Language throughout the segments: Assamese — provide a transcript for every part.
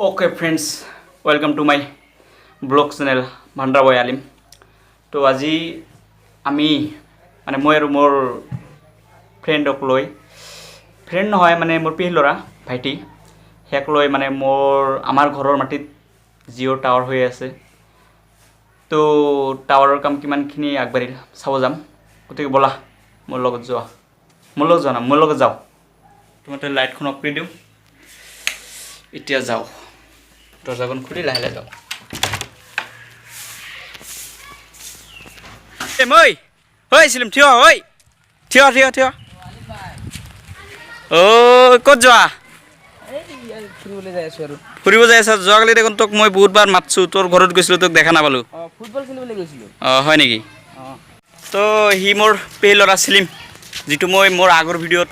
Okay friends, welcome to my blog channel Bhandra Boy Alim. তো আজি আমি মানে মই আৰু মোৰ ফ্ৰেণ্ডক লৈ ফ্ৰেণ্ড নহয় মানে মোৰ পেহী ল'ৰা ভাইটি হেক লৈ মানে আমাৰ ঘৰৰ মাটিত জিঅ' টাৱাৰ হৈ আছে। তো টাৱাৰৰ কাম কিমানখিনি আগবাঢ়িল চাব যাম। গতিকে বলা মোৰ লগত যোৱা মোৰ লগত যাওঁ। তোমাতে লাইটখন অফ কৰি দিওঁ। এতিয়া যাওঁ, দৰ্জাখন খুলি লাহে লাহে যাওঁ। মই চিলিম থিয় থিয় ক'ত যোৱা? ফুৰিব যাই আছা? যোৱাকালি দেখোন তোক মই বহুতবাৰ মাতছোঁ, তোৰ ঘৰত গৈছিলোঁ, তোক দেখা নাপালোঁ। ফুটবল খেলিবলৈ গৈছিলোঁ। হয় নেকি? তো সি মোৰ পেহী ল'ৰা চিলিম, যিটো মই মোৰ আগৰ ভিডিঅ'ত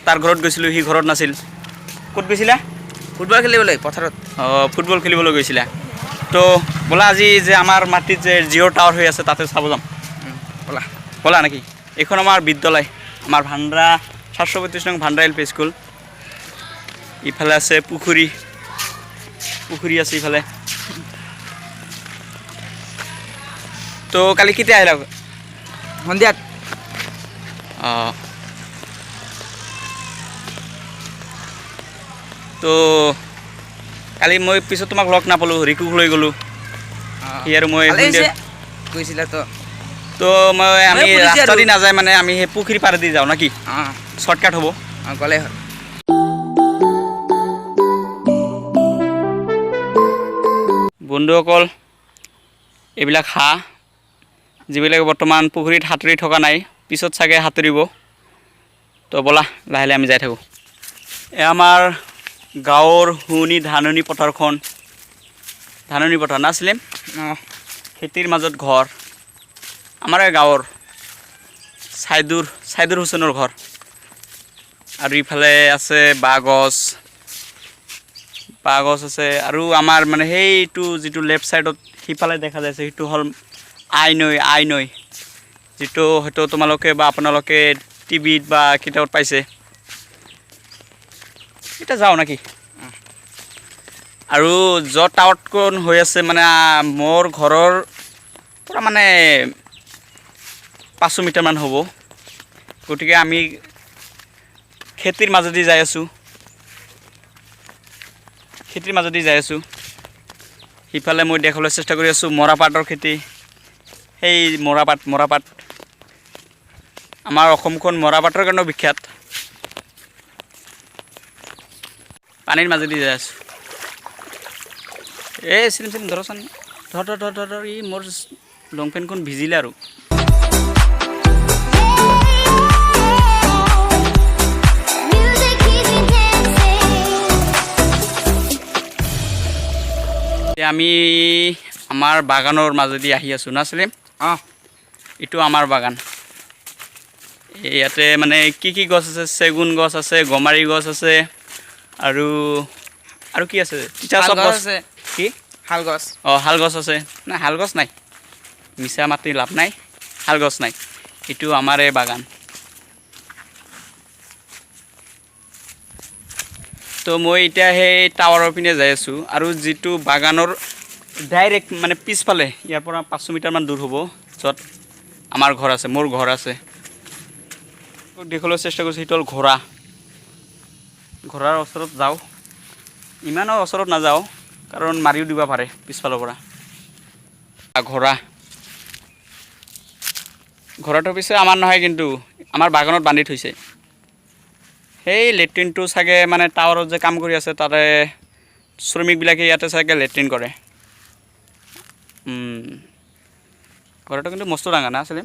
তাৰ ঘৰত গৈছিলোঁ, সি ঘৰত নাছিল। ক'ত গৈছিলা? ফুটবল খেলিবলৈ পথাৰত। ফুটবল খেলিবলৈ গৈছিলা। তো ব'লা আজি যে আমাৰ মাটিত যে জিঅ' টাৱাৰ হৈ আছে তাতে চাব যাম। ব'লা নেকি? এইখন আমাৰ বিদ্যালয়, আমাৰ ভাণ্ড্ৰা 732 নং ভাণ্ড্ৰা এল পি স্কুল। ইফালে আছে পুখুৰী আছে ইফালে। তো কালি কেতিয়া আহিলা? সন্ধিয়াত। তো কালি মই পিছত তোমাক লগ নাপালোঁ, ৰিকুক লৈ গ'লোঁ। সি আৰু মই গৈছিলা তো আমি ৰাস্তা দি নাযায় মানে আমি সেই পুখুৰী পাৰ দি যাওঁ নাকি? শ্বৰ্টকাট হ'ব। গ'লে হ'ল। বন্ধুসকল, এইবিলাক হাঁহ যিবিলাকে বৰ্তমান পুখুৰীত সাঁতুৰি থকা নাই, পিছত চাগে সাঁতুৰিব। তো ব'লা লাহে লাহে আমি যাই থাকোঁ। আমাৰ গাঁৱৰ শুৱনি ধাননি পথাৰখন, ধাননি পথাৰ নাছিলে, খেতিৰ মাজত ঘৰ। আমাৰ গাঁৱৰ চাইদুৰ হুছেইনৰ ঘৰ। আৰু ইফালে আছে বাঁহ গছ আছে। আৰু আমাৰ মানে সেইটো যিটো লেফ্ট ছাইডত সিফালে দেখা যাইছে সেইটো হ'ল আই নৈ, যিটো হয়তো তোমালোকে বা আপোনালোকে টিভিত বা কিতাপত পাইছে। এতিয়া যাওঁ নেকি? আৰু য'ত টাৱাৰখন হৈ আছে মানে মোৰ ঘৰৰ পৰা মানে 500 মিটাৰমান হ'ব। গতিকে আমি খেতিৰ মাজেদি যাই আছোঁ। সিফালে মই দেখাবলৈ চেষ্টা কৰি আছোঁ মৰাপাটৰ খেতি। সেই মৰাপাট আমাৰ অসমখন মৰাপাটৰ কাৰণেও বিখ্যাত। পানীৰ মাজেদি যাই আছোঁ। চিলিম ধৰচোন, ধৰ ই মোৰ লং পেণ্টখন ভিজিলে আৰু। আমি আমাৰ বাগানৰ মাজেদি আহি আছোঁ না চিলিম? এইটো আমাৰ বাগান। ইয়াতে মানে কি গছ আছে? চেগুন গছ আছে, গমাৰি গছ আছে, আৰু কি আছে? শাল গছ আছে। কি? শাল গছ আছে। নাই, শাল গছ নাই, মিছা মাতি লাভ নাই, শাল গছ নাই। এইটো আমাৰে বাগান। তো মই এতিয়া সেই টাৱাৰৰ পিনে যাই আছোঁ। আৰু যিটো বাগানৰ ডাইৰেক্ট মানে পিছফালে ইয়াৰ পৰা 500 মিটাৰমান দূৰ হ'ব, য'ত আমাৰ ঘৰ আছে, মোৰ ঘৰ আছে। দেখাবলৈ চেষ্টা কৰিছোঁ, সেইটো হ'ল ঘোঁৰাৰ ওচৰত যাওঁ। ইমানো ওচৰত নাযাওঁ, কাৰণ মাৰিও দিব পাৰে পিছফালৰ পৰা। ঘোঁৰাটো পিছে আমাৰ নহয়, কিন্তু আমাৰ বাগানত বান্ধি থৈছে। সেই লেট্ৰিনটো চাগে মানে টাৱাৰত যে কাম কৰি আছে তাতে শ্ৰমিকবিলাকে ইয়াতে চাগে লেট্ৰিন কৰে। ঘোঁৰাটো কিন্তু মস্ত ডাঙৰ না আছিলে।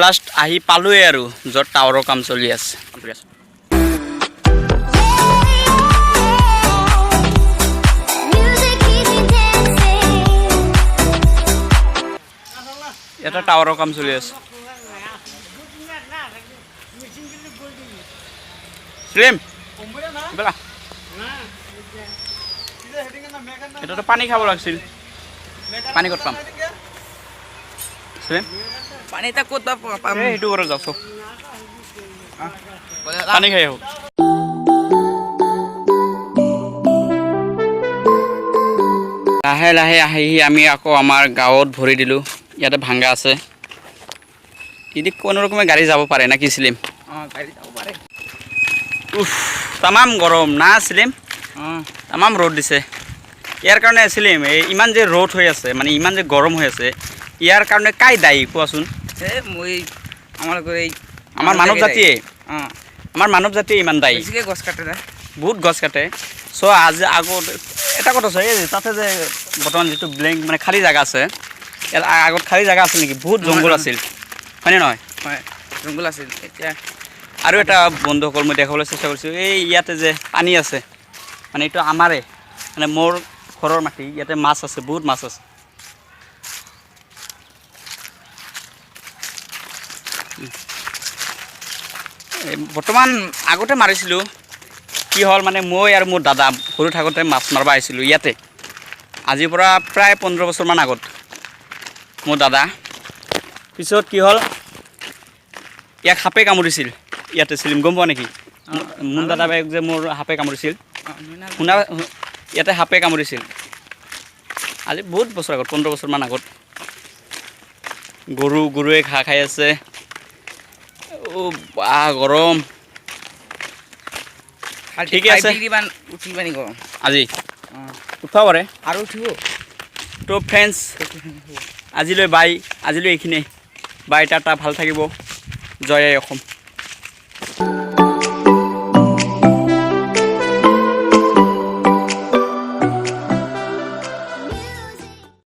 লাষ্ট আহি পালোৱে আৰু য'ত টাৱাৰৰ কাম চলি আছে। এটা টাৱাৰৰ কাম চলি আছে। এটাতো পানী খাব লাগিছিল, পানী ক'ত পাম? চিলিম পানী এটা ক'ত বা পাম সেইটো ঘৰত যাওঁ চব বলে পানী খাই আহোঁ লাহে লাহে আহি আমি আকৌ আমাৰ গাঁৱত ভৰি দিলোঁ ইয়াতে ভাংগা আছে যদি কোনোৰকমে গাড়ী যাব পাৰে না কি চিলিম গাড়ী যাব পাৰে উফ তামাম গৰম না চিলিম তামাম ৰ'দ দিছে ইয়াৰ কাৰণে চিলিম এই ইমান যে ৰ'দ হৈ আছে মানে ইমান যে গৰম হৈ আছে ইয়াৰ কাৰণে কাই দায়ী কোৱাচোন মই আমালোকৰ এই আমাৰ মানৱ জাতিয়ে আমাৰ মানৱ জাতিয়ে ইমান দায়ী বেছিকৈ গছ কাটে না বহুত গছ কাটে চ' আজি আগত এটা কথা আছে এই তাতে যে বৰ্তমান যিটো ব্লেংক মানে খালী জেগা আছে ইয়াৰ আগত খালী জেগা আছিল নেকি বহুত জংঘল আছিল হয়নে নহয় হয় জংঘল আছিল এতিয়া আৰু এটা বন্ধুসকল মই দেখাবলৈ চেষ্টা কৰিছোঁ এই ইয়াতে যে পানী আছে মানে এইটো আমাৰে মানে মোৰ ঘৰৰ মাটি ইয়াতে মাছ আছে বহুত মাছ আছে বৰ্তমান আগতে মাৰিছিলোঁ কি হ'ল মানে মই আৰু মোৰ দাদা সৰু থাকোঁতে মাছ মাৰিব আহিছিলোঁ ইয়াতে আজিৰ পৰা প্ৰায় 15 বছৰমান আগত মোৰ দাদা পিছত কি হ'ল ইয়াক সাপে কামুৰিছিল ইয়াতে চিলিম গম পোৱা নেকি মোৰ দাদা বাইক যে মোৰ সাপে কামুৰিছিল শুনা ইয়াতে সাপে কামুৰিছিল আজি বহুত বছৰ আগত 15 বছৰমান আগত গৰুৱে ঘাঁহ খাই আছে গৰম ঠিকে আছে উঠিবা নি গৰম আজি উঠাব পাৰে আৰু উঠিব তো ফ্ৰেণ্ডছ আজিলৈ বাই আজিলৈ এইখিনিয়ে বাই টাটা ভাল থাকিব জয় আই অসম